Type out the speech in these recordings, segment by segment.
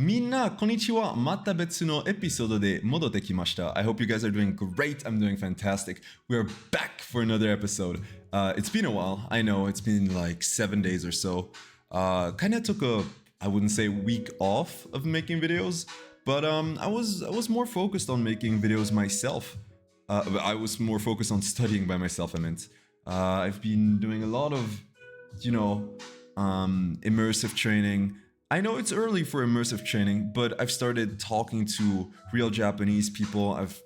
みんなこんにちは。また別のエピソードで戻ってきました。I hope you guys are doing great. I'm doing fantastic. We're back for another episode. It's been a while. I know it's been like 7 days or so. Kind of took a, I wouldn't say week off of making videos, but I was more focused on making videos myself. I was more focused on studying by myself, I meant. I've been doing a lot of, immersive training. I know it's early for immersive training, but I've started talking to real Japanese people. I've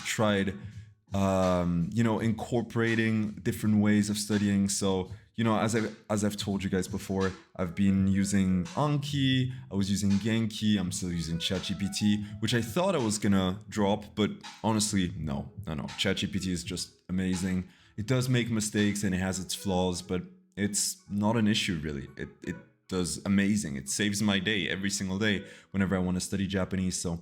tried, incorporating different ways of studying. So, as I've told you guys before, I've been using Anki, I was using Genki, I'm still using ChatGPT, which I thought I was gonna drop, but honestly, no. ChatGPT is just amazing. It does make mistakes and it has its flaws, but it's not an issue really. It does amazing. It saves my day every single day whenever I want to study Japanese. So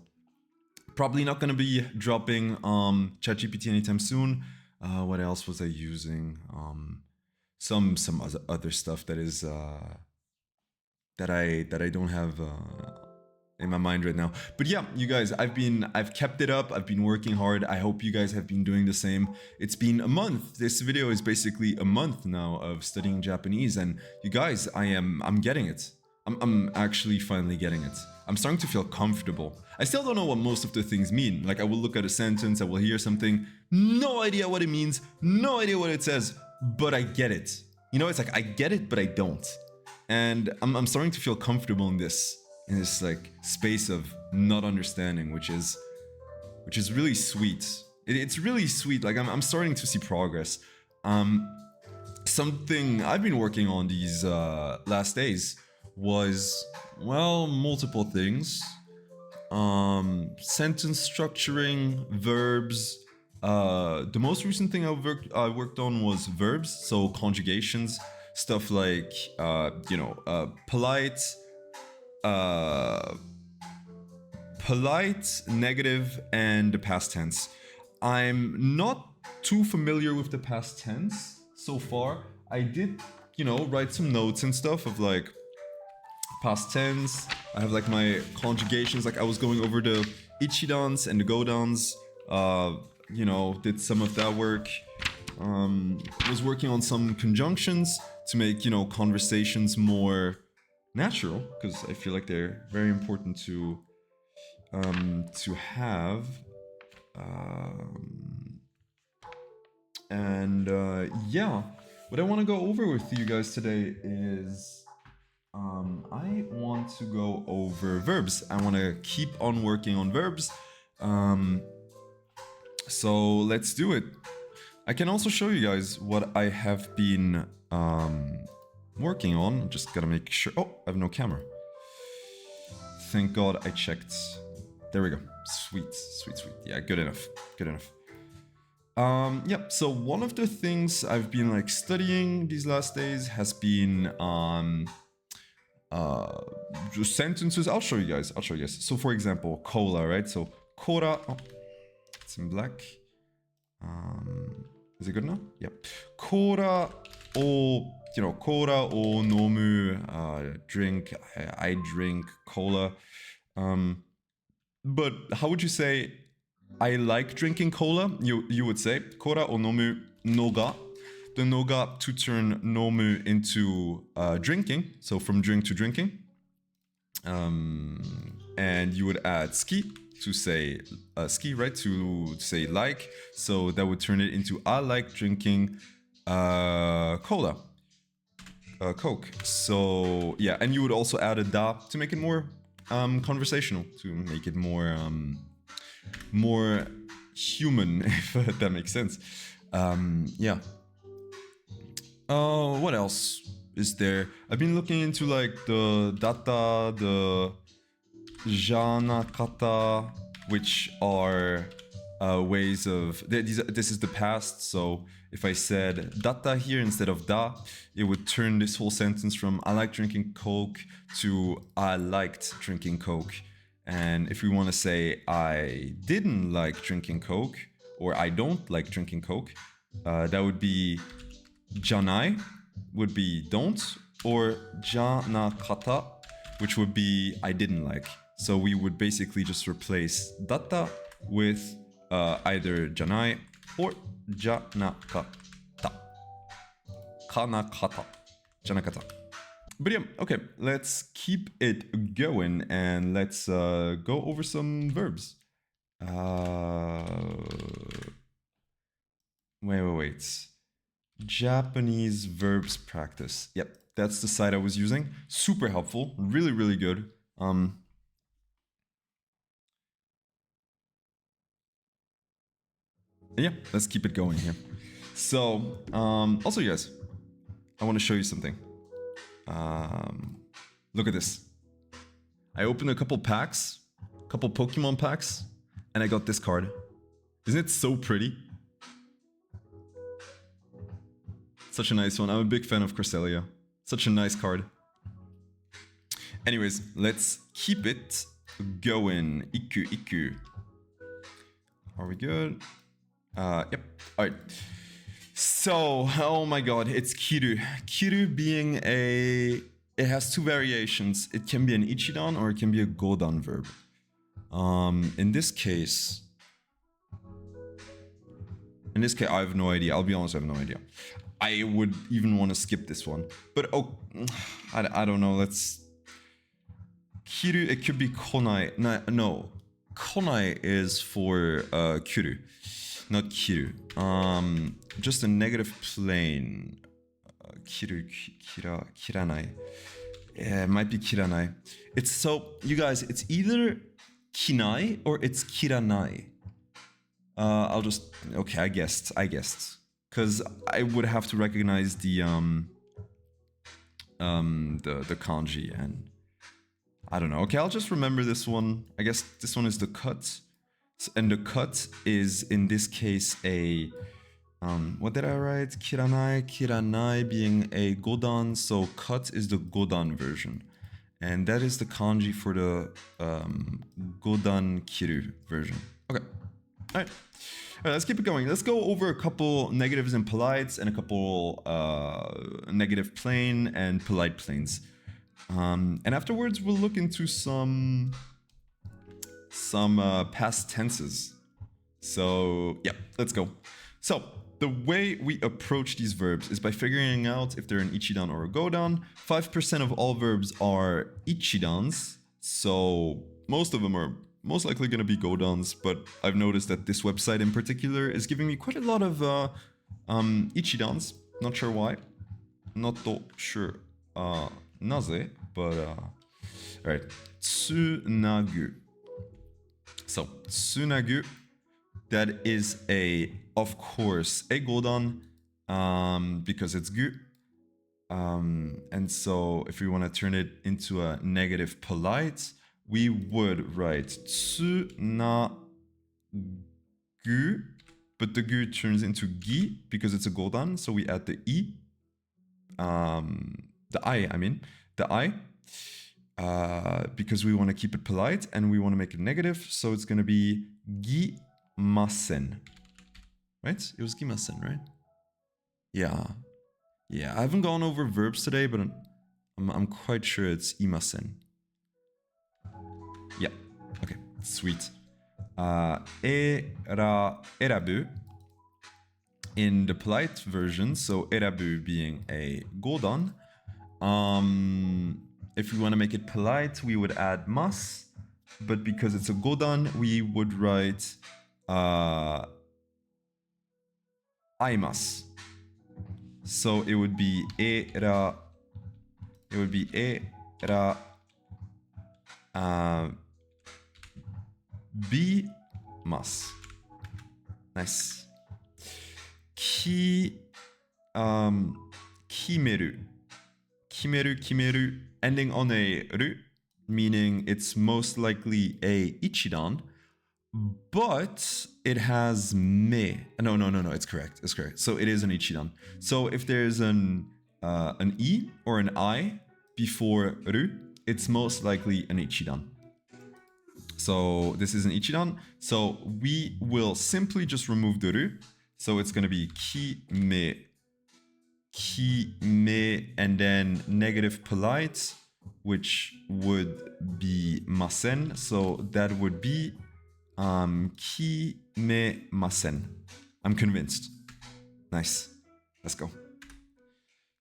probably not going to be dropping ChatGPT anytime soon. What else was I using? Some other stuff that is that I don't have in my mind right now. But yeah, you guys, I've kept it up. I've been working hard. I hope you guys have been doing the same. It's been a month. This video is basically a month now of studying Japanese, and you guys, I'm getting it. I'm actually finally getting it. I'm starting to feel comfortable. I still don't know what most of the things mean. Like I will look at a sentence, I will hear something, no idea what it means, no idea what it says, but I get it. It's like I get it, but I don't. And I'm starting to feel comfortable in this like space of not understanding, which is really sweet. It's really sweet. Like I'm starting to see progress. Something I've been working on these last days was, well, multiple things. Sentence structuring, verbs. The most recent thing I worked on was verbs, so conjugations, stuff like polite, negative, and the past tense. I'm not too familiar with the past tense so far. I did, write some notes and stuff of like past tense. I have like my conjugations, like I was going over the ichidans and the godans, did some of that work. Was working on some conjunctions to make, conversations more natural, because I feel like they're very important to have. What I want to go over with you guys today is I want to go over verbs. I want to keep on working on verbs. So let's do it. I can also show you guys what I have been working on. I'm just gotta make sure. Oh, I have no camera. Thank God I checked. There we go. Sweet. Yeah, good enough. So one of the things I've been like studying these last days has been just sentences. I'll show you guys. So for example, cola, right? So cola. Oh, it's in black. Is it good now? Yeah. Cola or cola or nomu, drink. I drink cola. But how would you say I like drinking cola? You would say cola or nomu noga. The noga to turn nomu into drinking. So from drink to drinking. And you would add ski to say ski, right? To say like. So that would turn it into I like drinking cola. Coke. So yeah, and you would also add a da to make it more conversational, to make it more human, if that makes sense. What else is there? I've been looking into like the data, the janakata, which are ways of this is the past. So if I said data here instead of da, it would turn this whole sentence from I like drinking Coke to I liked drinking Coke. And if we want to say I didn't like drinking Coke or I don't like drinking Coke, that would be janai would be don't, or janakata which would be I didn't like. So we would basically just replace datta with either janai or janakata. Kanakata. Janakata. But yeah, okay, let's keep it going and let's go over some verbs. Wait. Japanese verbs practice. Yep, that's the site I was using. Super helpful, really, really good. Yeah, let's keep it going here. So, also, you guys, I want to show you something. Look at this. I opened a couple packs, couple Pokemon packs, and I got this card. Isn't it so pretty? Such a nice one. I'm a big fan of Cresselia. Such a nice card. Anyways, let's keep it going. Iku. Are we good? Yep. Alright. So, oh my god, it's Kiru. Kiru being a... It has two variations. It can be an Ichidan or it can be a Godan verb. In this case, I have no idea. I'll be honest, I have no idea. I would even want to skip this one. But oh, I don't know. Let's... Kiru, it could be Konai. No. Konai is for Kiru, not Kiru. Just a negative plane. Kiranai. Yeah, it might be Kiranai. It's so, you guys, it's either Kinai or it's Kiranai. I'll just, okay, I guessed. Because I would have to recognize the kanji, and I don't know. Okay, I'll just remember this one. I guess this one is the cut. And the cut is, in this case, a... what did I write? Kiranai being a Godan, so cut is the Godan version. And that is the kanji for the Godan Kiru version. Okay. Alright, let's keep it going. Let's go over a couple negatives and polites and a couple negative plane and polite planes. And afterwards, we'll look into some past tenses. So, yeah, let's go. So, the way we approach these verbs is by figuring out if they're an Ichidan or a Godan. 5% of all verbs are Ichidans, so most of them are most likely going to be Godans, but I've noticed that this website in particular is giving me quite a lot of Ichidans. Not sure why. Not sure naze, but alright. Tsunagu. So, tsunagu, that is of course, a Godan, because it's gu. And so, if we want to turn it into a negative polite, we would write tsunagu, but the gu turns into gi because it's a Godan, so we add the i. The I, because we want to keep it polite and we want to make it negative, so it's going to be gimasen. Right? It was gimasen, right? Yeah. I haven't gone over verbs today, but I'm quite sure it's imasen. Yeah. Okay. Sweet. Erabu in the polite version, so erabu being a Godan. If we want to make it polite, we would add mas, but because it's a Godan, we would write aimas. So it would be era. It would be era. Bimas. Nice. Kimeru. Kimeru, ending on a ru, meaning it's most likely a Ichidan, but it has me. No, it's correct. So it is an Ichidan. So if there's an I or an I before ru, it's most likely an Ichidan. So this is an Ichidan. So we will simply just remove the ru. So it's going to be kime, and then negative polite which would be masen. So that would be kimemasen. I'm convinced. Nice. Let's go.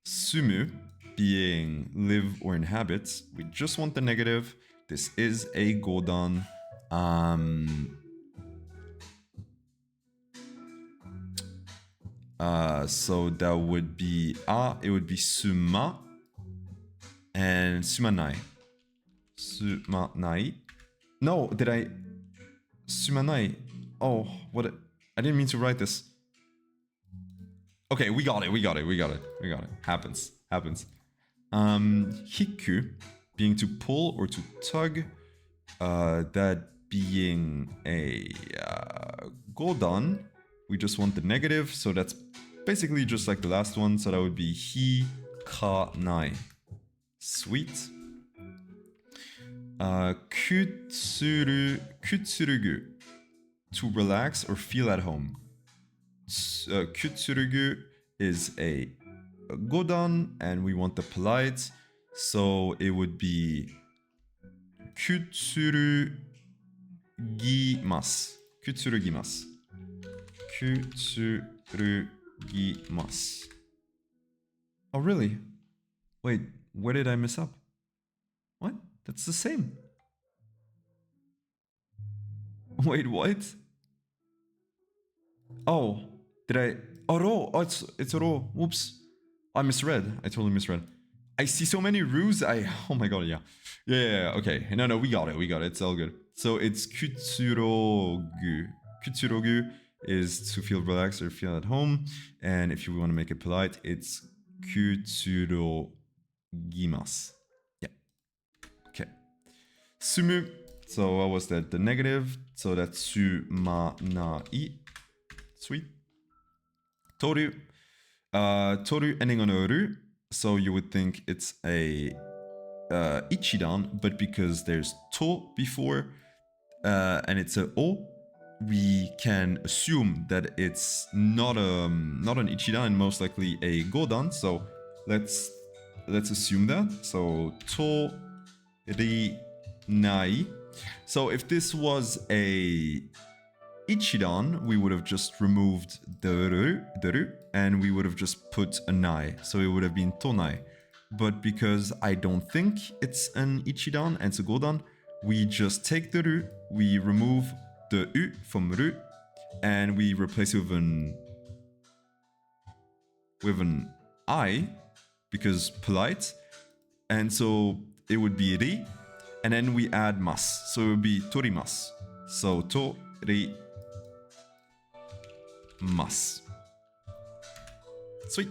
Sumu being live or inhabit. We just want the negative. This is a godan. So that would be it would be suma and sumanai. Sumanai. No, did I? Sumanai. Oh, what? I didn't mean to write this. Okay, we got it. Happens. Hiku being to pull or to tug. That being a godan. We just want the negative, so that's basically just like the last one. So that would be hikanai. Sweet. Kutsurugu. To relax or feel at home. Kutsurugu is a godan, and we want the polite, so it would be kutsurugimasu. Kutsurugimasu. Kutsurugimasu. Oh, really? Wait, where did I mess up? What? That's the same. Wait, what? Oh, did I? Oh, ro. Oh, it's ro. Whoops. I misread. I totally misread. I see so many roos. Oh my god, yeah. Yeah, okay. No, we got it. It's all good. So it's kutsurogu. Kutsurogu is to feel relaxed or feel at home. And if you want to make it polite, it's kutsurogimasu. Yeah. Okay. Sumu. So what was that? The negative. So that's sumanai. Sweet. Toru. Toru ending on oru. So you would think it's a ichidan, but because there's to before and it's a o, we can assume that it's not an ichidan and most likely a godan. So let's assume that. So to ri nai. So if this was a ichidan, we would have just removed the ru, and we would have just put a nai. So it would have been tonai. But because I don't think it's an ichidan and it's a godan, we just take the ru, we remove the u from ru, and we replace it with an I, because polite. And so it would be ri, and then we add mas. So it would be torimasu. So torimasu. Sweet.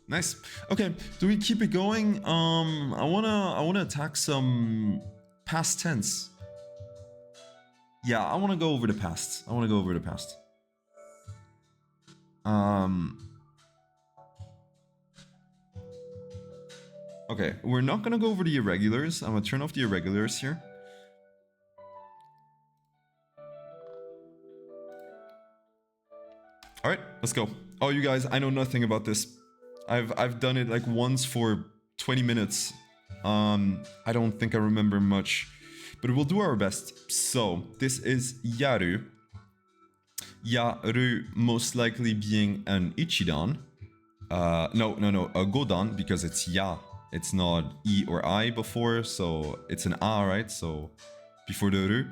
Nice. Okay, do we keep it going? I wanna attack some past tense. Yeah, I wanna go over the past. Okay, we're not gonna go over the irregulars. I'm gonna turn off the irregulars here. All right, let's go. Oh, you guys, I know nothing about this. I've done it like once for 20 minutes. I don't think I remember much, but we'll do our best. So this is yaru. Yaru most likely being an ichidan. No, a godan, because it's ya. It's not i or I before, so it's an a, right? So before the ru.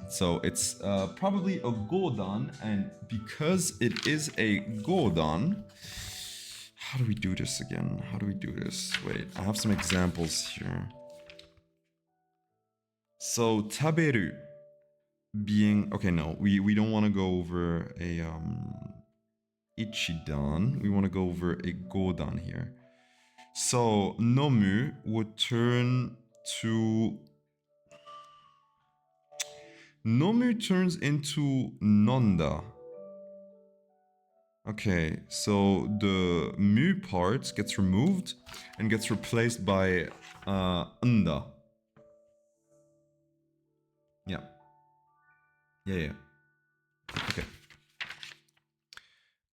So it's probably a godan, and because it is a godan, how do we do this again? Wait, I have some examples here. So taberu being, okay, no, we don't want to go over a ichidan. We want to go over a godan here. So nomu would turn to, nomu turns into nonda. Okay, so the mu part gets removed and gets replaced by unda. Yeah. Okay.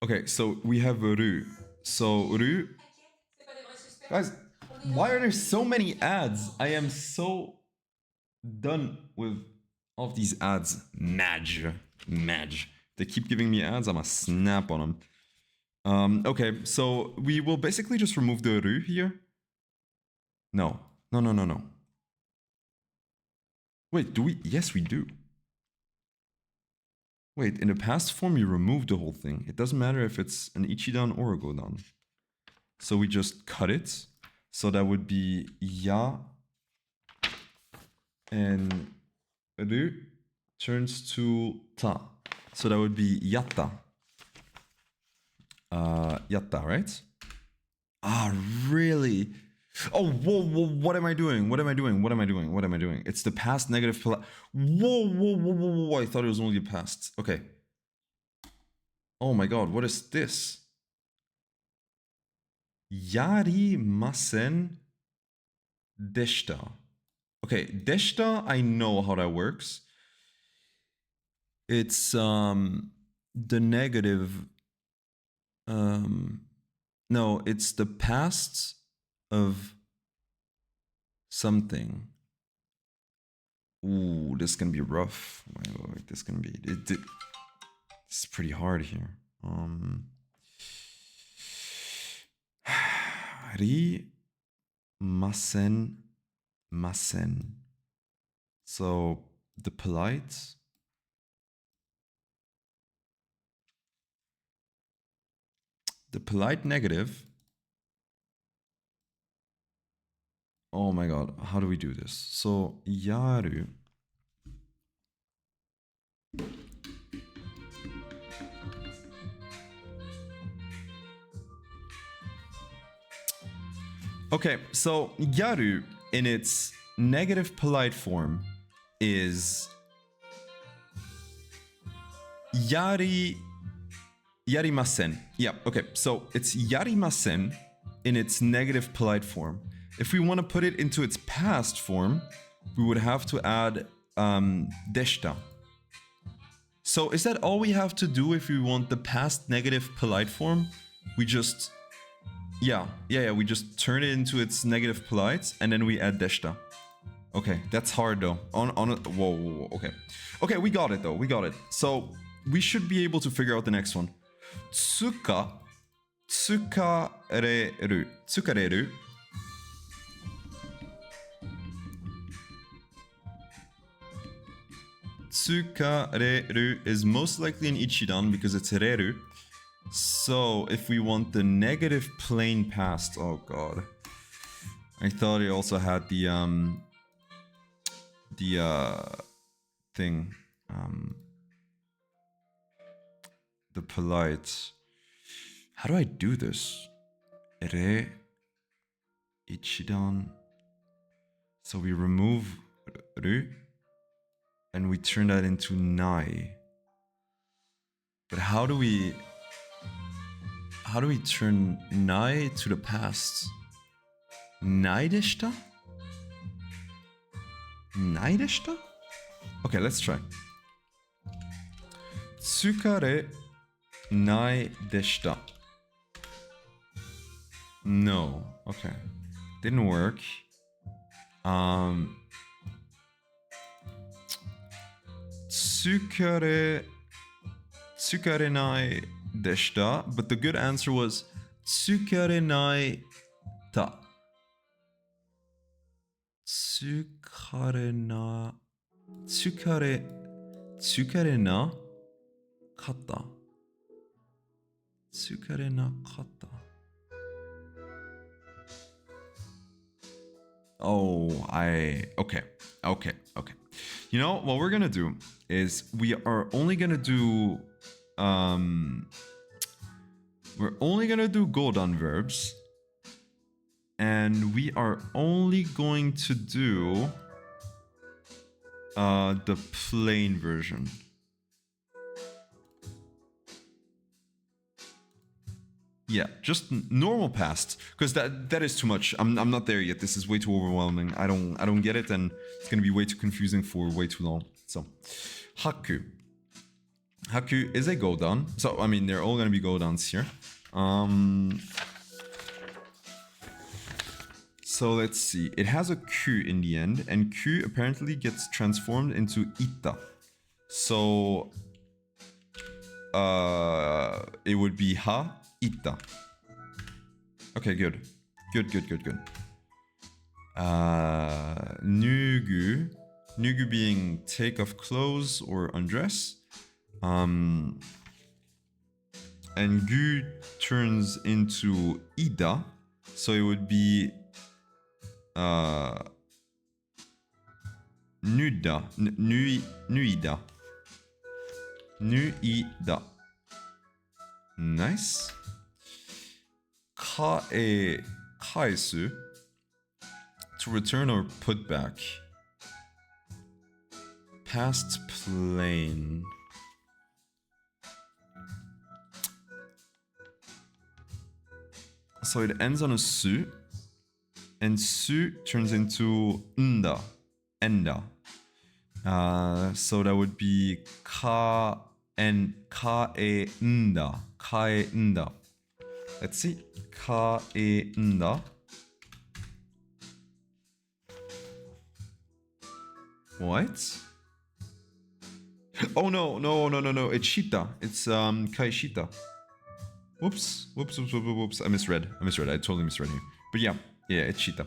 Okay, so we have ru. So ru. Guys, Why are there so many ads? I am so done with all of these ads. Madge. They keep giving me ads, I'm gonna snap on them. Okay, so we will basically just remove the ru here. No. Wait, do we? Yes, we do. Wait, in the past form, you remove the whole thing. It doesn't matter if it's an ichidan or a godan. So we just cut it. So that would be ya and ru turns to ta. So that would be yatta. Yatta, right? Ah, really? Oh, whoa, what am I doing? It's the past negative. Whoa. I thought it was only the past. Okay. Oh my god, what is this? Yarimasen deshita. Okay, deshita, I know how that works. It's the negative. No, it's the past of something. Ooh, this is gonna be rough. Wait, this is gonna be. It's pretty hard here. Ri masen. So the polite. The polite negative. Oh my god, how do we do this? So yaru. Okay, so yaru in its negative polite form is yarimasen. Yeah, okay, so it's yarimasen in its negative polite form. If we want to put it into its past form, we would have to add deshita. So is that all we have to do if we want the past negative polite form? We just... Yeah, we just turn it into its negative polite, and then we add deshita. Okay, that's hard though. Whoa, okay. Okay, we got it though, we got it. So, we should be able to figure out the next one. Tsukareru. Tsukareru. Tsukareru is most likely an ichidan because it's reru. So if we want the negative plane past, oh god. I thought it also had the thing. The polite. How do I do this? Re ichidan. So we remove ru and we turn that into nai. But how do we turn nai to the past? Nai deshita? Okay, let's try. Tsukare nai deshita. No. Okay. Didn't work. Tsukarenai deshita, but the good answer was tsukarenai ta. Tsukarena kata. Tsukarena kata. Oh, okay. You know, what we're gonna do is we are only gonna do Godan verbs, and we are only going to do the plain version. Yeah, just normal past, because that is too much. I'm not there yet. This is way too overwhelming. I don't get it, and it's gonna be way too confusing for way too long. So, haku. Haku is a godan. So I mean, they're all gonna be godans here. So let's see. It has a Q in the end, and Q apparently gets transformed into ita. So it would be ha ita. Okay, good. Good. Nugu. Nugu being take off clothes or undress. And gu turns into ida. So it would be nuda. Nuida. Nuida. Nice. Kaesu. To return or put back. Past plane. So it ends on a su. And su turns into nda. Enda. So that would be ka and kae nda. Kae nda. Let's see. Kae nda. What? Oh no. It's shita. It's kai shita. Whoops. I misread. I totally misread here. But yeah, it's shita.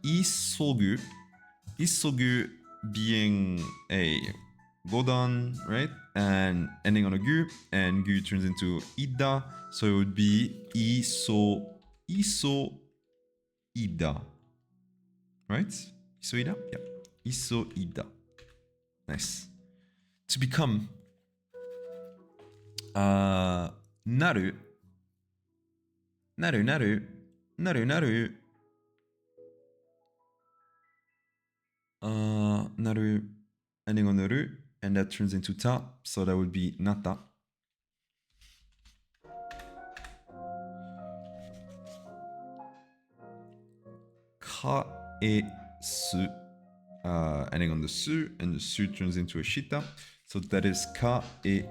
Isogu. Isogu being a godan, right? And ending on a gu, and gu turns into ida, so it would be iso ida, right? Iso ida? Yeah. Iso ida. Nice. To become naru. Naru. Naru, ending on the ru, and that turns into ta, so that would be nata. Kaesu, ending on the su, and the su turns into a shita, so that is kaeshita.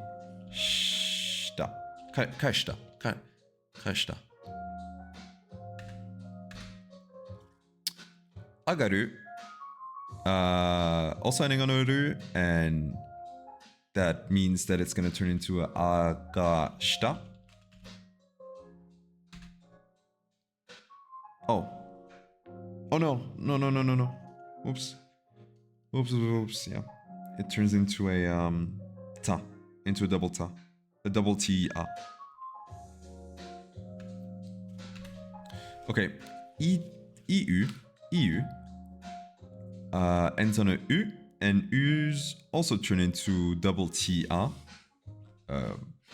Kaeshita. Agaru. Also ending on a ru, and that means that it's going to turn into a agashita. Oh no. Oops. Yeah, it turns into a ta, into a double ta, a double t a. Okay, eu ends on a u, and u's also turn into double ta,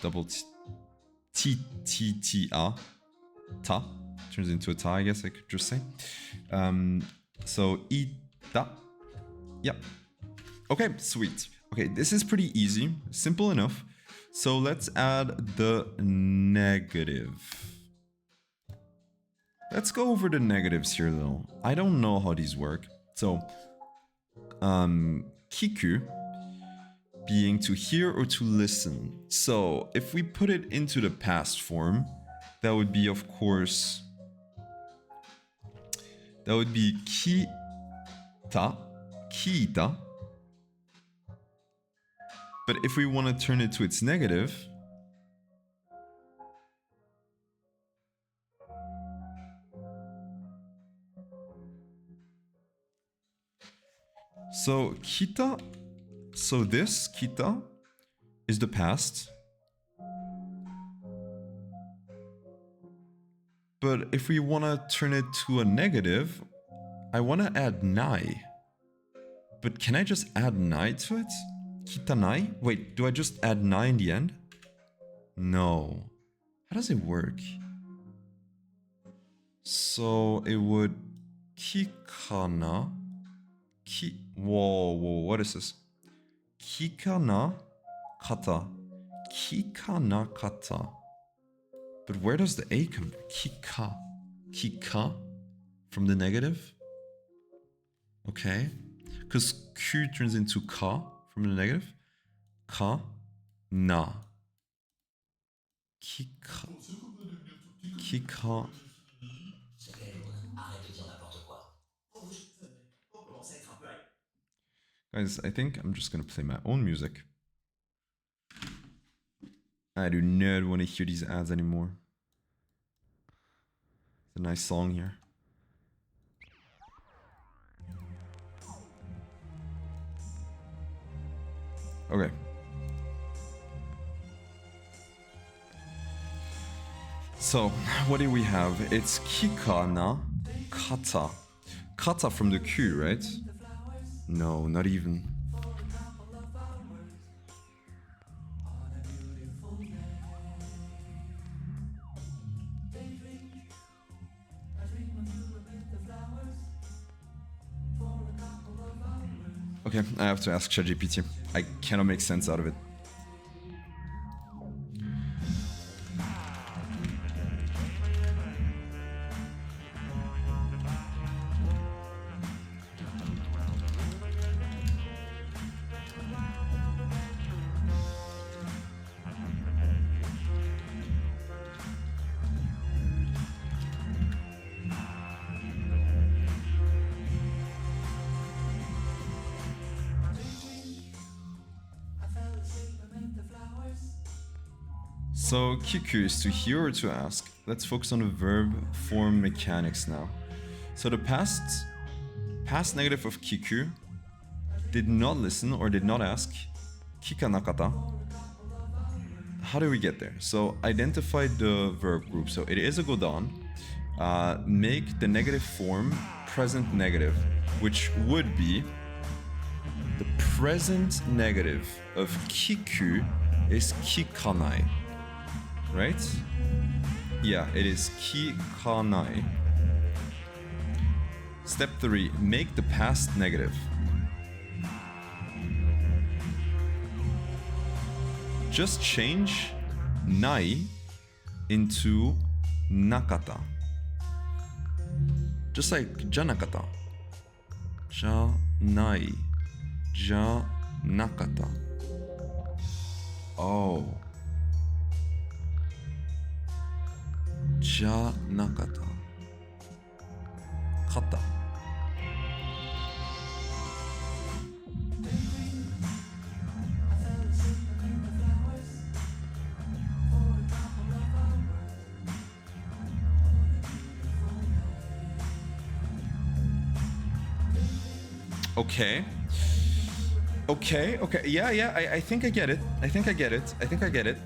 double t a, ta turns into a ta, I guess I could just say. So ita. Yep. Okay, sweet. Okay, this is pretty easy, simple enough. So let's add the negative. Let's go over the negatives here though. I don't know how these work. So, kiku being to hear or to listen. So if we put it into the past form, that would be, of course, that would be kita. But if we want to turn it to its negative, so kita, so this kita is the past. But if we want to turn it to a negative, I want to add nai. But can I just add nai to it? Kita nai? Wait, do I just add nai in the end? No. How does it work? So it would kikana. Whoa, what is this? Kikana kata. Kikana kata. But where does the A come from? Kika? From the negative? Okay. Because Q turns into ka from the negative. Ka, na. Kika. Guys, I think I'm just gonna play my own music. I do not want to hear these ads anymore. It's a nice song here. Okay. So, what do we have? It's kikana, kata. Kata from the Q, right? No, not even. Okay, I have to ask ChatGPT. I cannot make sense out of it. So, kiku is to hear or to ask. Let's focus on the verb form mechanics now. So the past negative of kiku did not listen or did not ask. Kikanakata. How do we get there? So identify the verb group. So it is a godan. Make the negative form present negative, which would be the present negative of kiku is kikanai. Right? Yeah, it is kikanai. Step 3, make the past negative. Just change nai into nakata. Just like janakata. Janai. Janakata. Oh. Janakata. Kata. Okay. Yeah, I think I get it. I think I get it.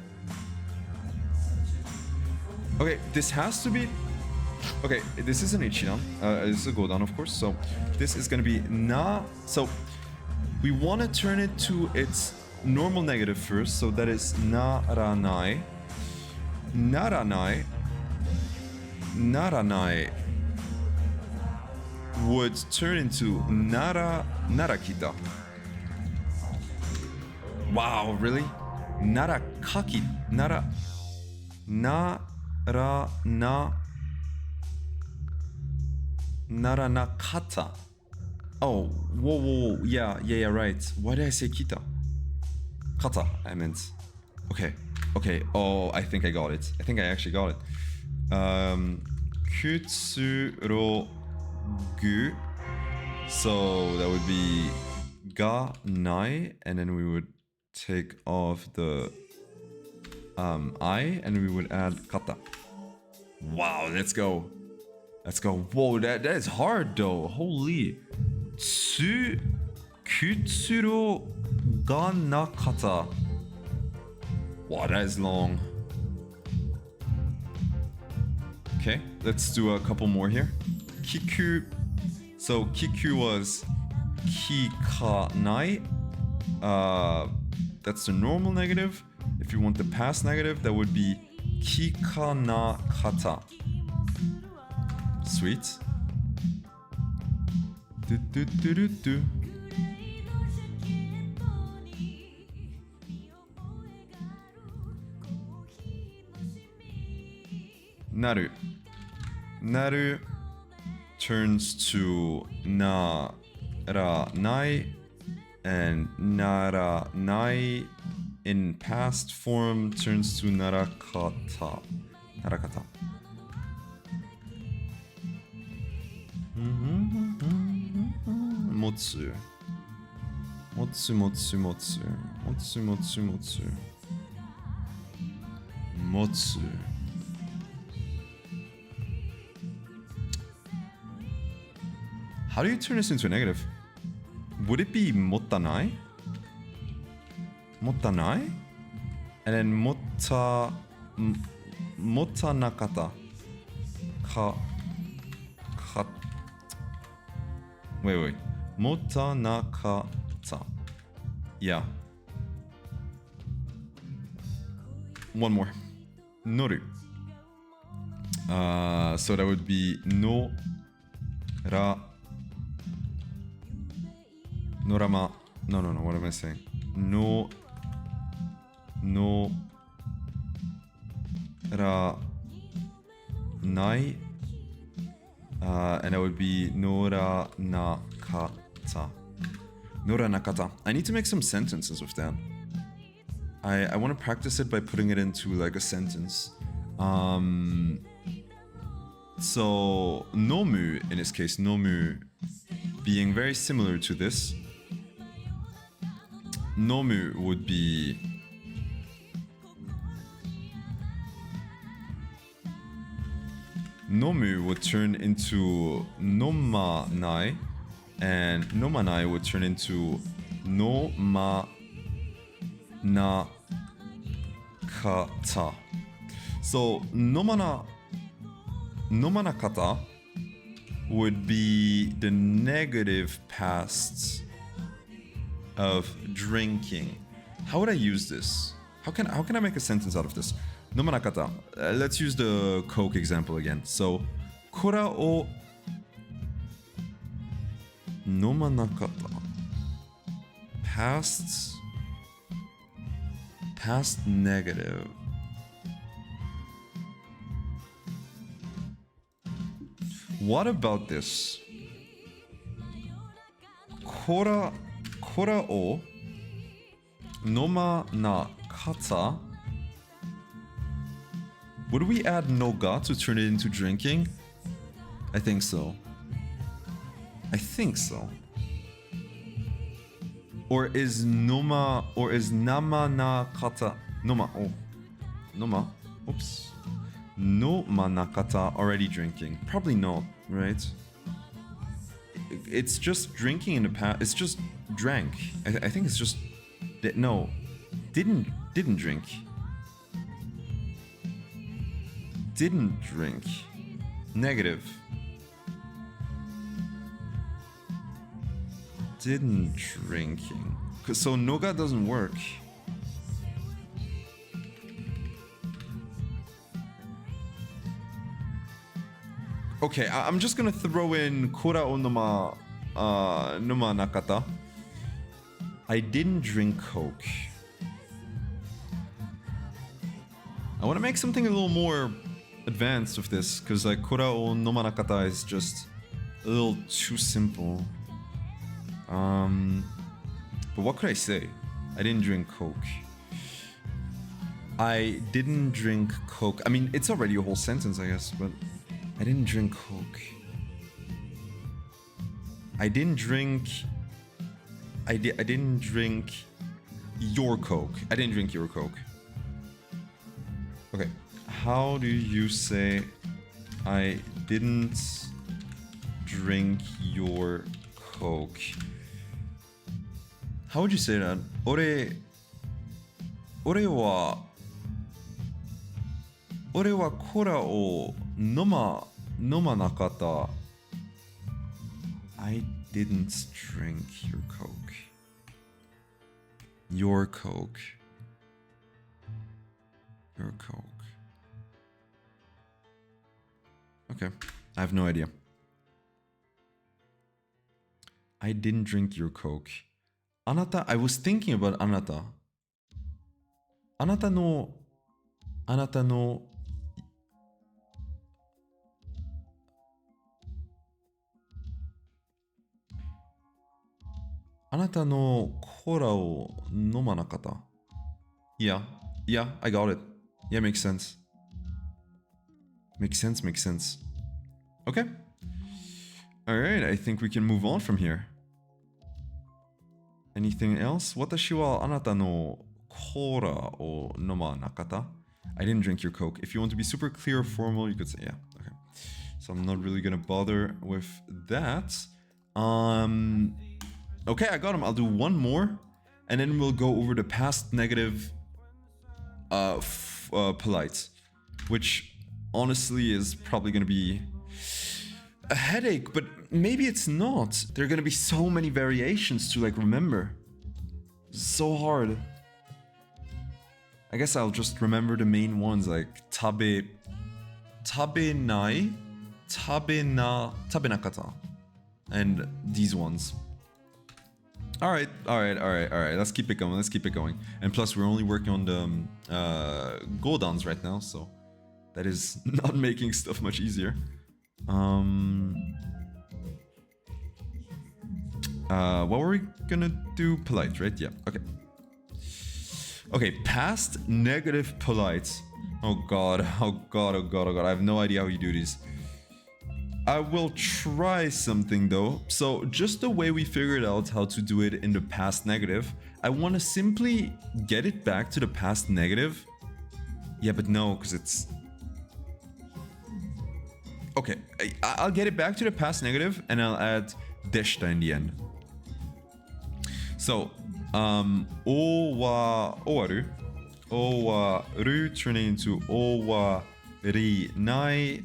Okay, this has to be... Okay, this is an Ichidan. This is a Godan, of course. So this is going to be na... So we want to turn it to its normal negative first. So that is naranai. Naranai would turn into narakita. Wow, really? Narakaki. Naranakata. Oh, whoa. Yeah, right. Why did I say kita? Kata, I meant. Okay. Oh, I think I got it. I think I actually got it. Kutsurogu. So that would be ga nai, and then we would take off the I, and we would add kata. Wow, let's go. Whoa, that is hard though. Holy. Kutsuro ga nakata. Wow, that is long. Okay, let's do a couple more here. Kiku. So kiku was kikanai. That's the normal negative. If you want the past negative, that would be kikanakata. Sweet. Do. Naru turns to naranai, and naranai in past form turns to narakata. Motsu. Motsu, motsu, motsu. Motsu, motsu, motsu. Motsu. How do you turn this into a negative? Would it be motanai? Motanai? And then motanakata. Wait. Motanakata. Yeah. One more. Noru. So that would be no ra. Norama. No. What am I saying? No ra nai. And that would be nora nakata. Nora nakata. I need to make some sentences with that. I want to practice it by putting it into like a sentence. So nomu, in this case, nomu being very similar to this. Nomu would be Nomu would turn into nomanai, and nomanai would turn into nomanakata. So nomanakata would be the negative past of drinking. How would I use this? How can I make a sentence out of this? Nomanakata. Let's use the Coke example again. So, kora o nomanakata. Past negative. What about this? Kora o nomanakata. Would we add noga to turn it into drinking? I think so. Or is namanakata nomanakata already drinking? Probably not, right? It's just drinking in the past. It's just drank. I think it's just no, didn't drink. Didn't drink. Negative. Didn't drinking. So noga doesn't work. Okay, I'm just gonna throw in kora o noma nakata. I didn't drink Coke. I want to make something a little more advanced with this, because like kora o nomanakata is just a little too simple. But what could I say? I didn't drink Coke. I didn't drink Coke. I mean, it's already a whole sentence, I guess, but I didn't drink Coke. I didn't drink your Coke. I didn't drink your Coke. Okay. How do you say I didn't drink your Coke? How would you say that? Ore wa kora o nomanakata. I didn't drink your Coke. Your Coke. Your Coke. Okay, I have no idea. I didn't drink your Coke. Anata, I was thinking about anata. Anata no kora o nomanakata. Yeah, I got it. Yeah, makes sense. Makes sense. Okay. Alright, I think we can move on from here. Anything else? 私はあなたのコーラを飲まなかった? I didn't drink your Coke. If you want to be super clear or formal, you could say, yeah. Okay. So I'm not really gonna bother with that. Okay, I got him. I'll do one more, and then we'll go over the past negative polite, which honestly is probably gonna be a headache, but maybe it's not. There are gonna be so many variations to like remember. So hard. I guess I'll just remember the main ones like tabe nai, tabenakata, and these ones. All right. Let's keep it going. And plus, we're only working on the Godans right now, so that is not making stuff much easier. What were we gonna do? Polite, right? Yeah. Okay, past negative polite. Oh god. I have no idea how you do these. I will try something though. So just the way we figured out how to do it in the past negative, I want to simply get it back to the past negative. Yeah, but no, because it's... Okay, I'll get it back to the past negative and I'll add deshita in the end. So, owaru turning into owari nai,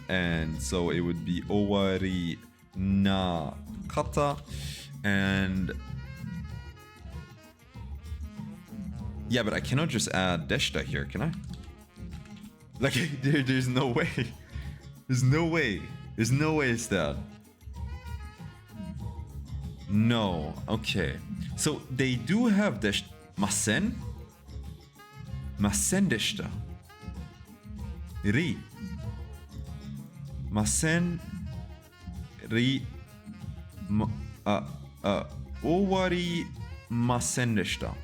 and so it would be owari na kata, and yeah, but I cannot just add deshita here, can I? Like, there's no way. There's no way it's that. No, okay. So they do have deshita. Masen deshita. Ri. Masen ri. Owari masen deshita.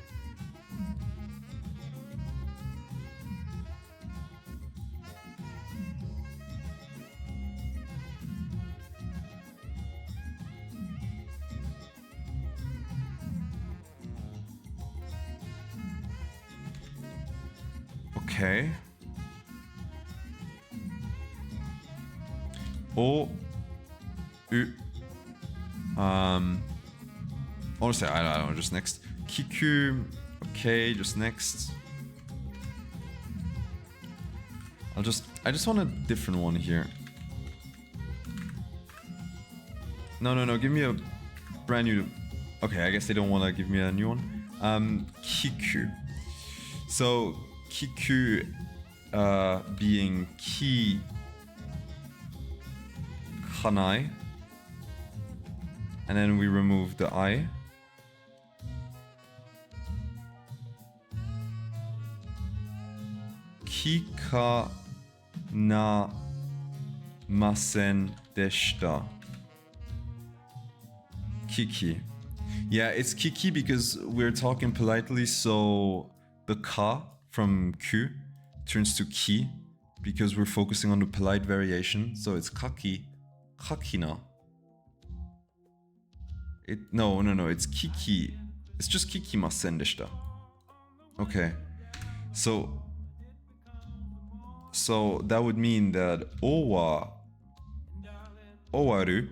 Okay. Honestly, I don't know, just next. Kiku, okay, just next. I just want a different one here. No, give me a brand new... Okay, I guess they don't want to give me a new one. Kiku. So, Kiku being ki kanai, and then we remove the I. Kika na masen deshita. Kiki. Yeah, it's kiki because we're talking politely, so the ka from Q turns to ki because we're focusing on the polite variation. So it's kaki, kakina. No, it's kiki. It's just kiki masen deshita. Okay. So that would mean that owaru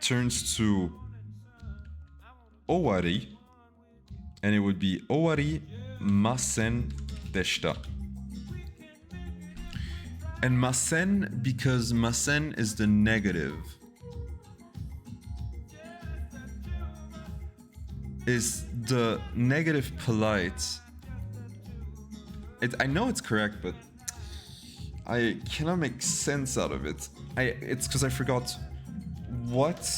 turns to owari, and it would be owari masen deshita. And masen, because masen is the negative, is the negative polite. I know it's correct, but I cannot make sense out of it. It's because I forgot what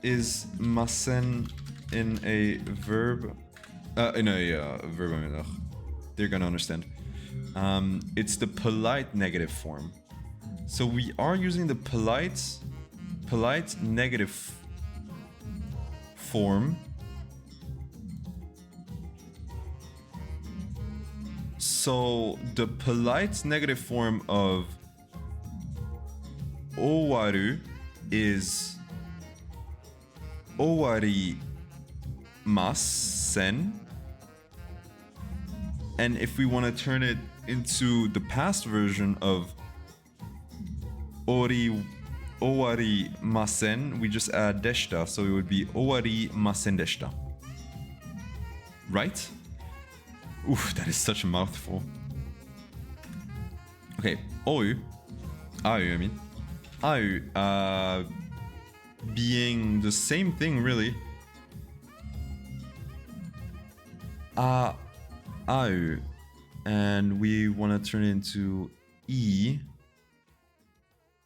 is masen in a verb. In a verb. They're gonna understand. It's the polite negative form. So we are using the polite negative form. So the polite negative form of owaru is owarimasen. And if we want to turn it into the past version of owarimasen, we just add deshita, so it would be owarimasen deshita. Right? Oof, that is such a mouthful. Okay, ou, I mean. Au, being the same thing, really. Au. And we want to turn it into E.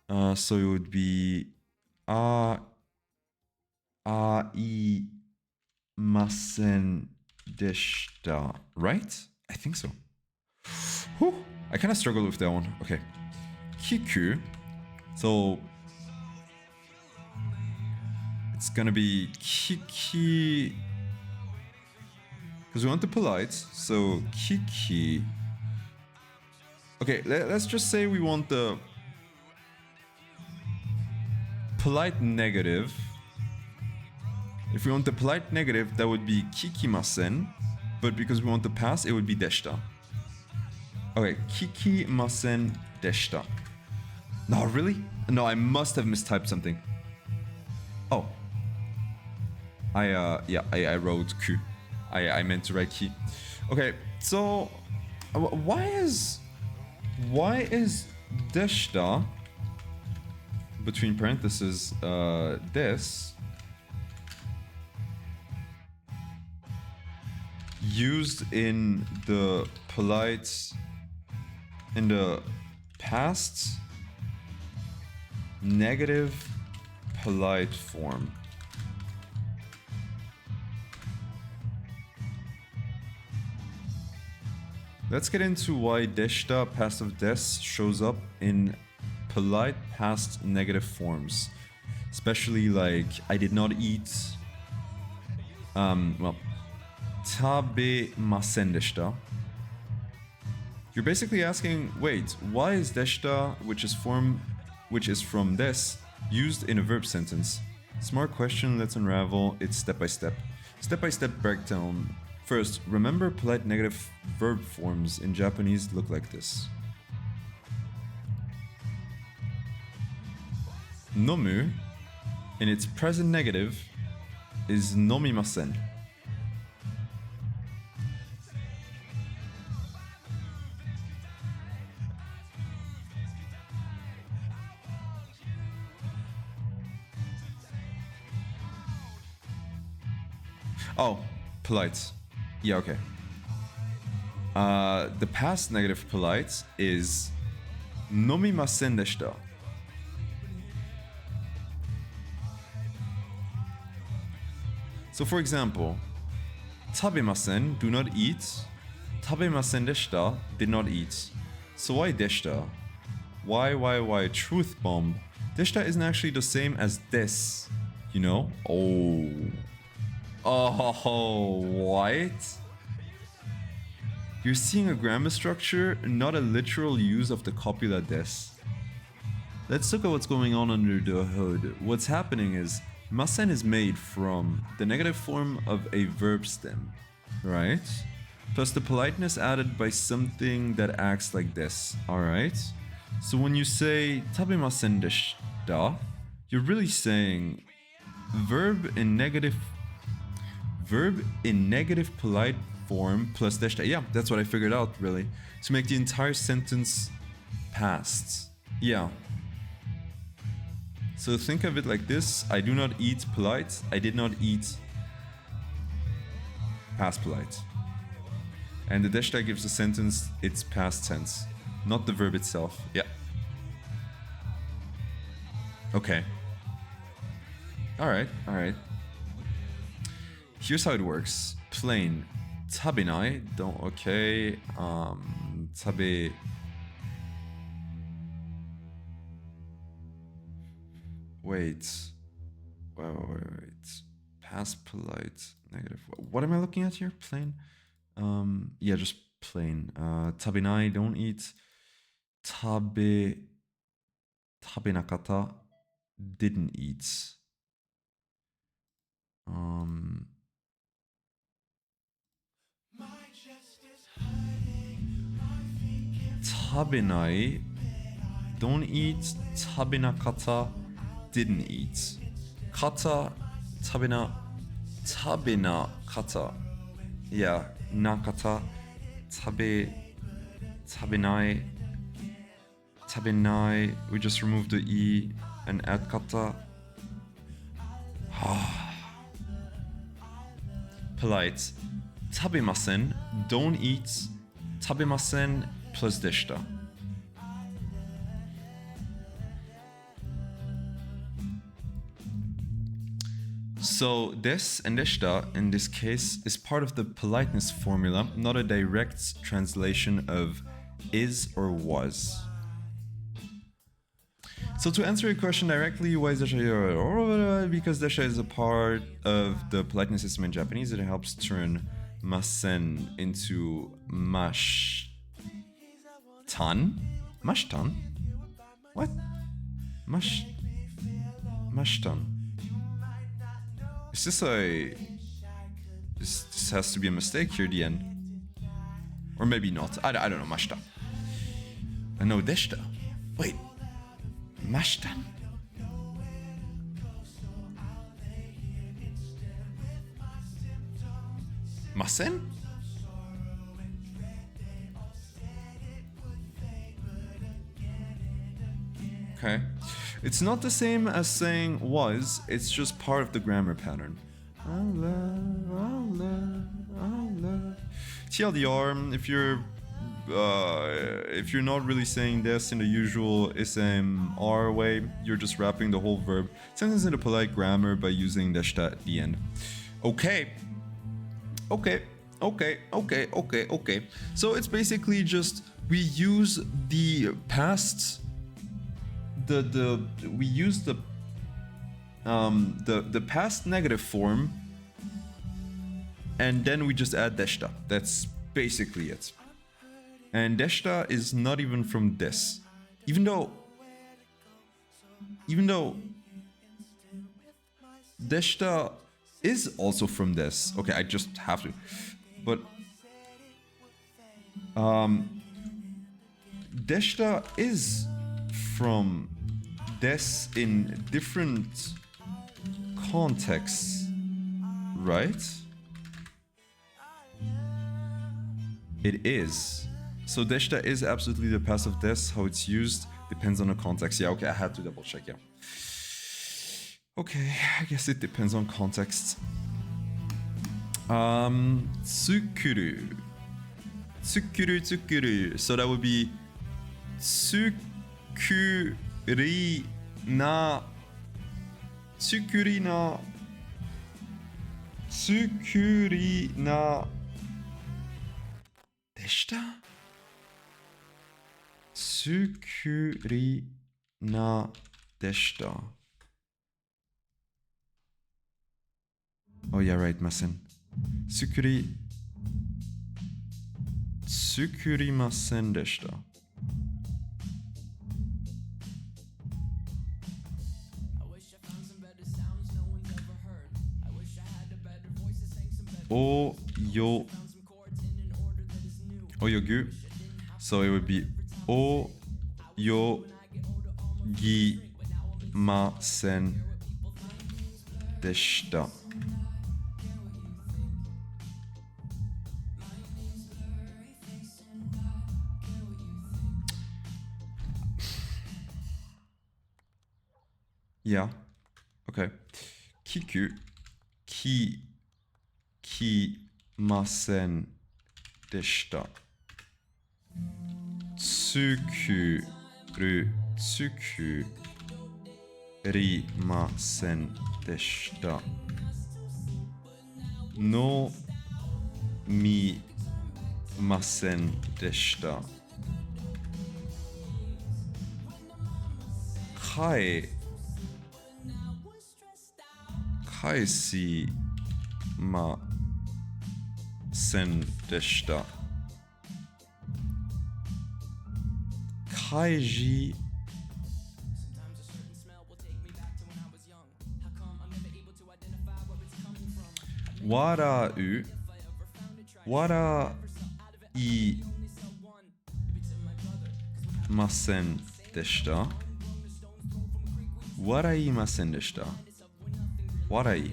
So it would be aimasen deshita, right? I think so. Whew, I kind of struggled with that one. Okay. Kiku. So it's gonna be kiki. Because we want the polite. So kiki. Okay, let's just say we want the polite negative. If we want the polite negative, that would be kikimasen. But because we want the past, it would be deshita. Okay, kikimasen deshita. No, really? No, I must have mistyped something. Oh. I wrote ku. I meant to write ki. Okay, so why is deshita between parentheses this used in the polite in the past negative polite form? Let's get into why deshita passive des shows up in polite past negative forms, especially like I did not eat. Well, tabemasen deshita. You're basically asking, wait, why is deshita, which is from des, used in a verb sentence? Smart question. Let's unravel it step by step. Step by step breakdown. First, remember polite negative verb forms in Japanese look like this. Nomu, in its present negative, is nomimasen. Oh, polite. Yeah, okay. The past negative polite is nomimasen deshita. So for example, tabemasen, do not eat. Tabemasen deshita, did not eat. So why deshita? Why? Truth bomb. Deshita isn't actually the same as des, you know? Oh, what? You're seeing a grammar structure, not a literal use of the copula des. Let's look at what's going on under the hood. What's happening is, masen is made from the negative form of a verb stem, right? Plus the politeness added by something that acts like this, alright? So when you say tabemasen deshita, you're really saying verb in negative polite form plus deshita. Yeah, that's what I figured out, really. To make the entire sentence past. Yeah. So think of it like this. I do not eat polite. I did not eat past polite. And the deshita gives the sentence its past tense, not the verb itself. Yeah. Okay. Alright. Here's how it works. Plain. Tabinai. Don't. Okay. Tabe. Wait. Past polite. Negative. What am I looking at here? Plain. Yeah, just plain. Tabinai. Don't eat. Tabenakata. Didn't eat. Tabenai, don't eat. Tabenakata, didn't eat. Kata, tabenakata. Yeah, nakata, tabenai. Tabenai, we just remove the E and add kata. Polite. Tabemasen, don't eat. Tabemasen plus deshita. So des and deshita in this case is part of the politeness formula, not a direct translation of is or was. So to answer your question directly, why is desha? Because desha is a part of the politeness system in Japanese. It helps turn masen into mashtan. Mashtan? What? Mashtan. Is this a... This has to be a mistake here at the end. Or maybe not. I don't know. Mashta. No, deshta. Wait. Mashtan. Masen? Okay. It's not the same as saying was, it's just part of the grammar pattern. TLDR, if you're not really saying this in the usual SMR way, you're just wrapping the whole verb sentence into polite grammar by using deshita at the end. Okay. So it's basically just we use the past. We use the past negative form, and then we just add deshita. That's basically it. And deshita is not even from this, even though deshita is also from this. Okay, I just have to, but deshita is from this in different contexts, right? It is. So deshita is absolutely the passive des. How it's used depends on the context. Yeah, okay, I had to double check, yeah. Okay, I guess it depends on context. Tsukuru. Tsukuru. So that would be tsukurina deshita? Tsukurina deshita. Oh yeah, right, masen. Tsukurimasen deshita. Oyogu. So it would be oyogimasen deshita. Yeah. Okay. Kimasen deshita. Tsukurimasen deshita. Nomimasen deshita. Kaisimasen deshita. Kaiji. Warau. いませんでした。笑いませんでした。笑い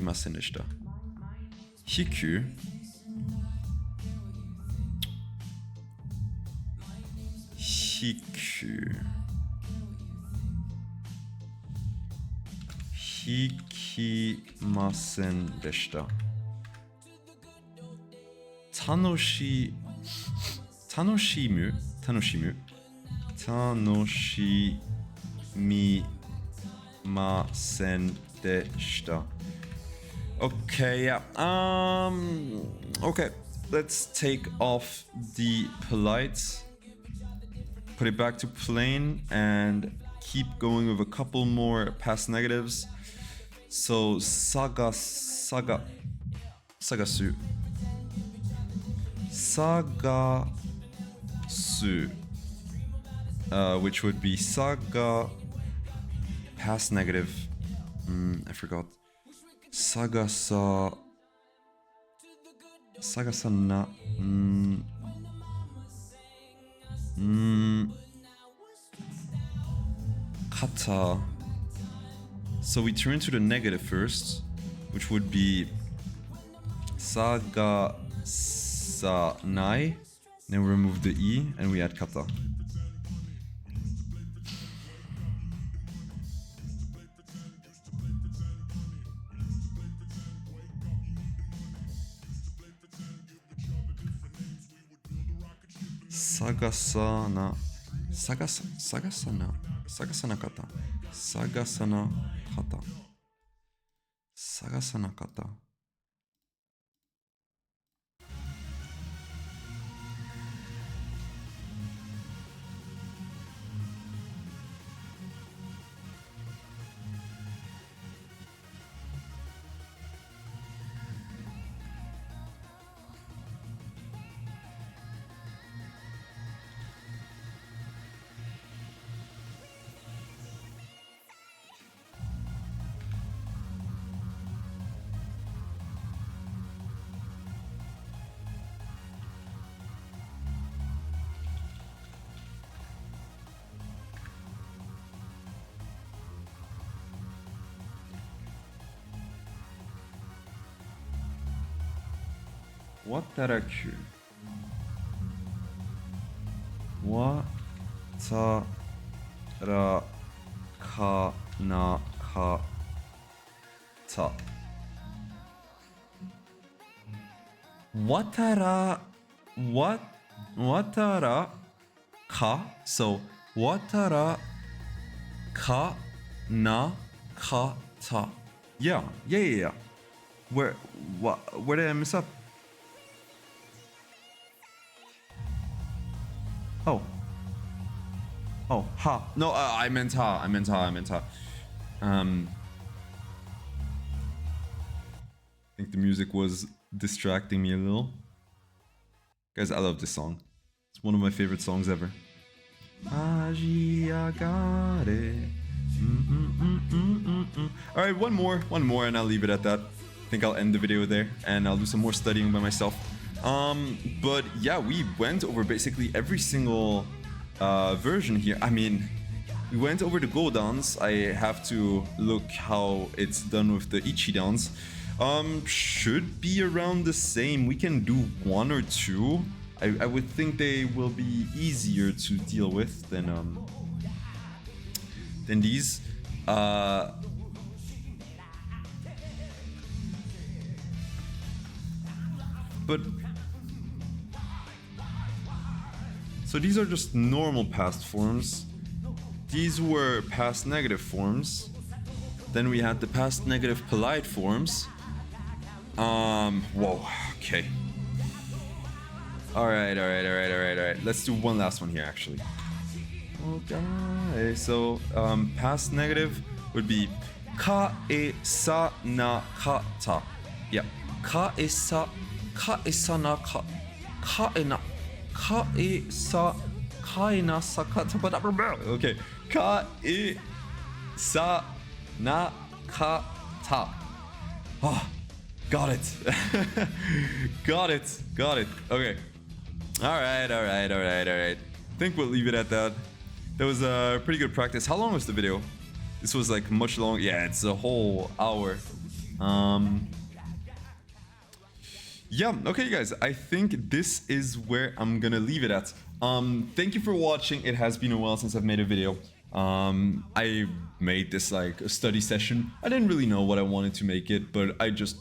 ませんでした。引く引きませんでした。楽しみませんでした。Okay, yeah. Okay. Let's take off the polite, put it back to plain, and keep going with a couple more past negatives. So, sagasu. Which would be saga, past negative. I forgot. Sagasa na. Kata. So we turn to the negative first, which would be sagasanai. Then we remove the e and we add kata. Sagasana kata. Wataraku. Watarakanakata. Watara ka. So watara ka na kata. Yeah. Where did I mess up? Oh, ha. No, I meant ha. I think the music was distracting me a little. Guys, I love this song. It's one of my favorite songs ever. Alright, one more, and I'll leave it at that. I think I'll end the video there, and I'll do some more studying by myself. But yeah, we went over basically every single version here. I mean, we went over the go downs. I have to look how it's done with the ichi downs. Should be around the same. We can do one or two. I would think they will be easier to deal with than these. But so these are just normal past forms. These were past negative forms. Then we had the past negative polite forms. Whoa, okay. All right. Let's do one last one here, actually. Okay, so past negative would be kaesa na kata. Yeah, kaesa na sakata. Okay, kaesa na kata. Got it. Got it. Got it. Okay. Alright. I think we'll leave it at that. That was a pretty good practice. How long was the video? This was like much longer. Yeah, it's a whole hour. Yeah, okay guys, I think this is where I'm gonna leave it at. Thank you for watching. It has been a while since I've made a video. I made this like a study session. I didn't really know what I wanted to make it, but I just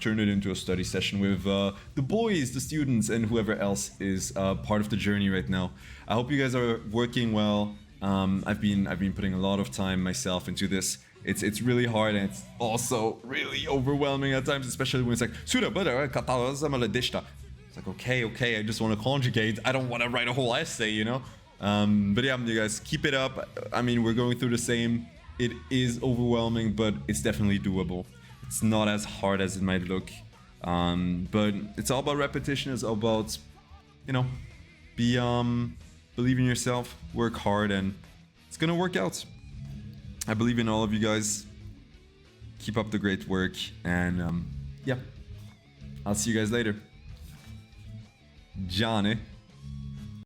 turned it into a study session with the boys, the students, and whoever else is part of the journey right now. I hope you guys are working well. I've been putting a lot of time myself into this. It's really hard, and it's also really overwhelming at times, especially when it's like it's like okay, I just want to conjugate. I don't want to write a whole essay, you know. But yeah, you guys keep it up. I mean, we're going through the same. It is overwhelming, but it's definitely doable. It's not as hard as it might look, but it's all about repetition. It's all about, you know, believe in yourself, work hard, and it's gonna work out. I believe in all of you guys. Keep up the great work, and yeah, I'll see you guys later. Johnny.